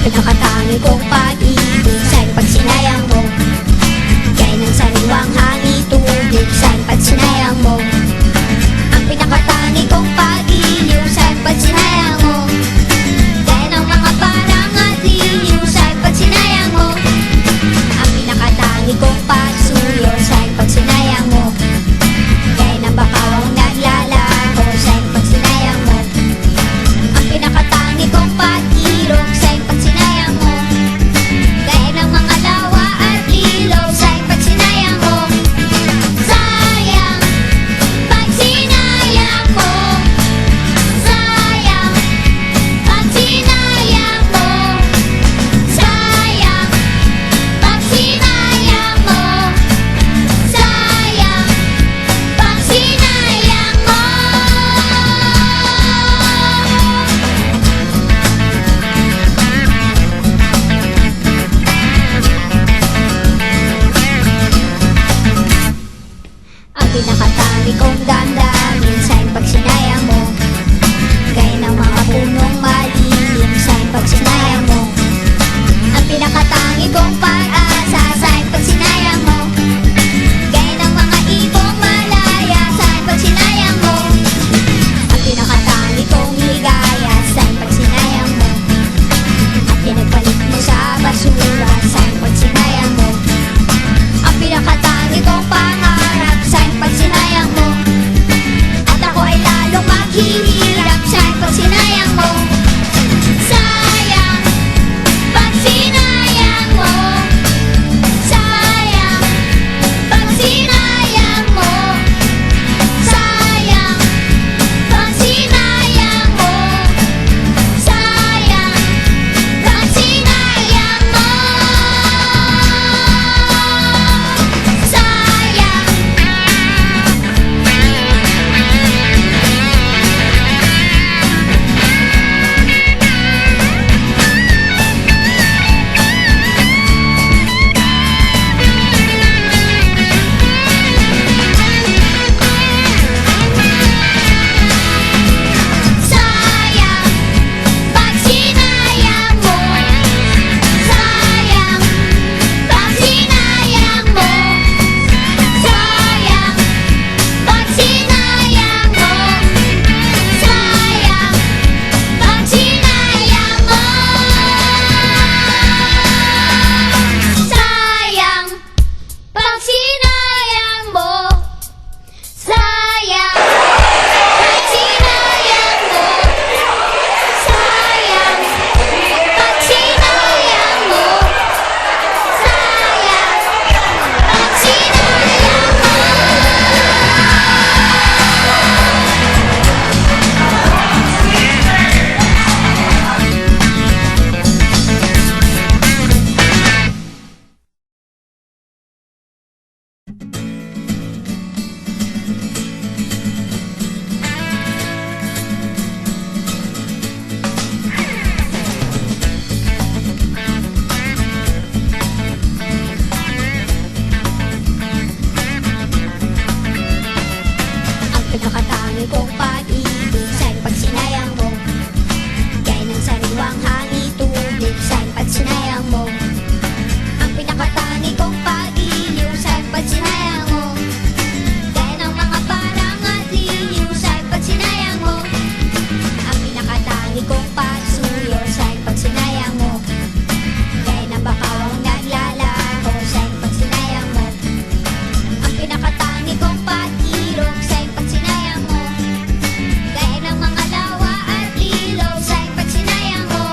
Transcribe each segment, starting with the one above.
Pinakatangi kong pag-ibig sa'yo pag sinayang mo. Gaya ng sariwang hangin tubig sa'yo pag sinayang mo. Ang pinakatangi kong pag-ibig sa'yo pag sinayang mo. Gaya ng mga parang at liyo sa'yo pag sinayang mo. Ang pinakatangi kong pagsuyo sa'yo pag sinayang mo. Gaya ng bakawang naglalako sa'yo pag sinayang mo. Ang pinakatangi kong pag-irog sa'yo pag sinayang mo. Gaya ng mga lawa at ilaw sa'yo pag sinayang mo. Sayang pag sinayang mo. Sayang pag sinayang mo. Sayang pag sinayang mo. Sayang pag sinayang mo. Ang pinakatangi kong damdamin sa'yo pag sinayang mo. Gaya ng mga punong malilim sa'yo pag sinayang mo. Ang pinakatangi kong pag-asa sa'yo pag sinayang mo. Gaya ng mga ibong malaya sa'yo pag sinayang mo. Ang pinakatangi kong ligaya sa'yo pag sinayang mo. At pinagpalit mo sa basura sa'yo pag sinayang mo. Ang pinakatangi kong pangarap sa'yo pag sinayang mo. At ako ay lalong maghihirap sa'yo pag sinayang mo. Sayang pag sinayang mo. Sayang pag sinayang mo. Sayang pag sinayang mo. Sayang pag sinayang mo. Sayang pag sinayang mo. Sayang pag sinayang mo. Sayang pag sinayang mo. Sayang pag sinayang mo. Sayang pag sinayang mo. Sayang pag sinayang mo. Sayang pag sinayang mo. Sayang pag sinayang mo. Ang pinakatangi kong pag-ibig sa'yo pag sinayang mo. Gaya ng sariwang hangin tubig sa'yo pag sinayang mo. Ang pinakatangi kong pag-iliw sa'yo pag sinayang mo. Gaya ng mga parang at liyo sa'yo pag sinayang mo. Ang pinakatangi kong pagsuyo sa'yo pag sinayang mo. Gaya ng bakawang naglalako sa'yo pag sinayang mo. Ang pinakatangi kong pag-irog sa'yo pag sinayang mo. Gaya ng mga lawa at ilaw sa'yo pag sinayang mo.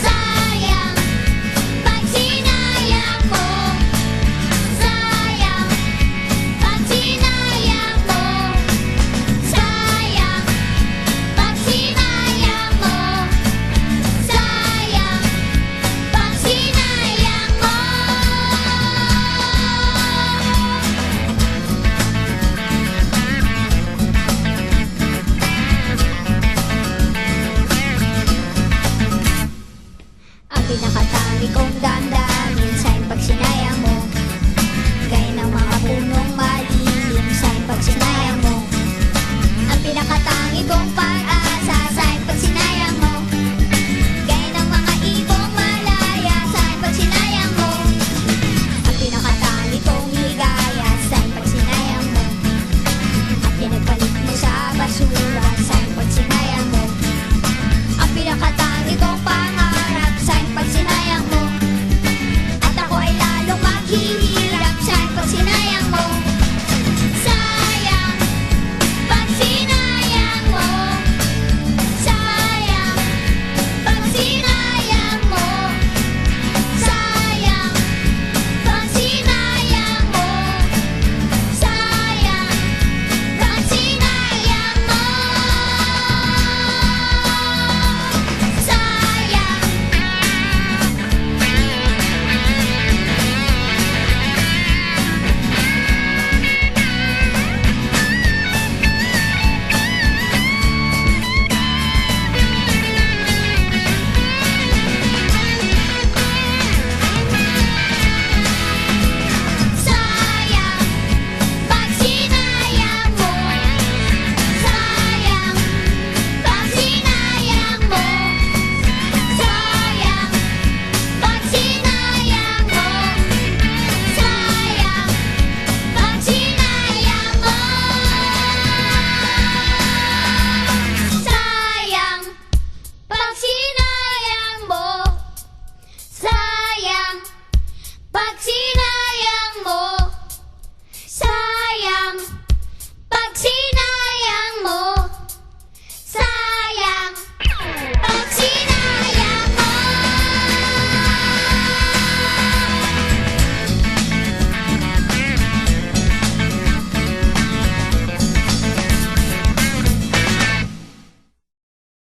Sayang pag sinayang mo. Sayang pag sinayang mo. Sayang pag sinayang mo. Sayang pag sinayang mo. Ang pinakatangi kong damdamin